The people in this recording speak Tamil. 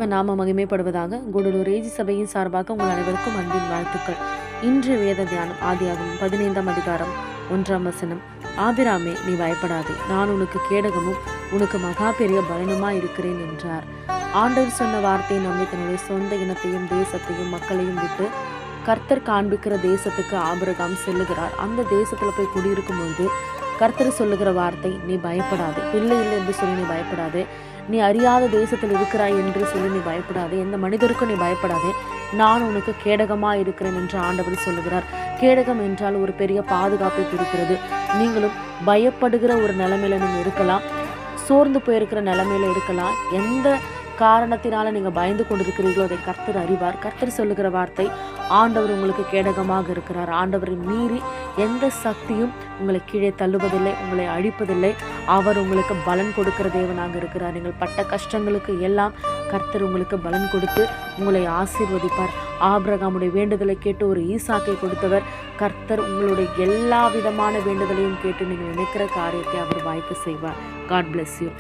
நாம மகிமைப்படுவதாக. கூடலூர் ஏஜி சபையின் சார்பாக உங்கள் அனைவருக்கும் அன்பின் வாழ்த்துக்கள். இன்று வேத தியானம் ஆதியாகமம் 15ஆம் அதிகாரம் 1ஆம் வசனம். ஆபிராமே, நீ பயப்படாதே, நான் உனக்கு கேடகமும் உனக்கு மகா பெரிய பலனுமா இருக்கிறேன் என்றார். ஆண்டவர் சொன்ன வார்த்தையை நம்பி தன்னுடைய சொந்த இனத்தையும் தேசத்தையும் மக்களையும் விட்டு கர்த்தர் காண்பிக்கிற தேசத்துக்கு ஆபிரகாம் செல்லுகிறார். அந்த தேசத்துல போய் குடியிருக்கும் பொழுது கர்த்தர் சொல்லுகிற வார்த்தை, நீ பயப்படாதே, பிள்ளை இல்லை என்று சொல்லி நீ பயப்படாதே, நீ அறியாத தேசத்தில் இருக்கிறாய் என்று சொல்லி நீ பயப்படாதே, எந்த மனிதருக்கும் நீ பயப்படாதே, நான் உனக்கு கேடகமா இருக்கிறேன் என்று ஆண்டவர் சொல்லுகிறார். கேடகம் என்றால் ஒரு பெரிய பாதுகாப்பை கொடுக்கிறது. நீங்களும் பயப்படுகிற ஒரு நிலைமையில நீங்க இருக்கலாம், சோர்ந்து போயிருக்கிற நிலைமையில இருக்கலாம். எந்த காரணத்தினால நீங்க பயந்து கொண்டிருக்கிறீர்களோ அதை கர்த்தர் அறிவார். கர்த்தர் சொல்லுகிற வார்த்தை, ஆண்டவர் உங்களுக்கு கேடகமாக இருக்கிறார். ஆண்டவரை மீறி எந்த சக்தியும் உங்களை கீழே தள்ளுவதில்லை, உங்களை அழிப்பதில்லை. அவர் உங்களுக்கு பலன் கொடுக்கிற தேவனாக இருக்கிறார். நீங்கள் பட்ட கஷ்டங்களுக்கு எல்லாம் கர்த்தர் உங்களுக்கு பலன் கொடுத்து உங்களை ஆசீர்வதிப்பார். ஆபிரகாமுடைய வேண்டுதலை கேட்டு ஒரு ஈசாக்கை கொடுத்தவர். கர்த்தர் உங்களுடைய எல்லா விதமான வேண்டுதலையும் கேட்டு நீங்கள் நினைக்கிற காரியத்தை அவர் வாய்க்க செய்வார். God bless you.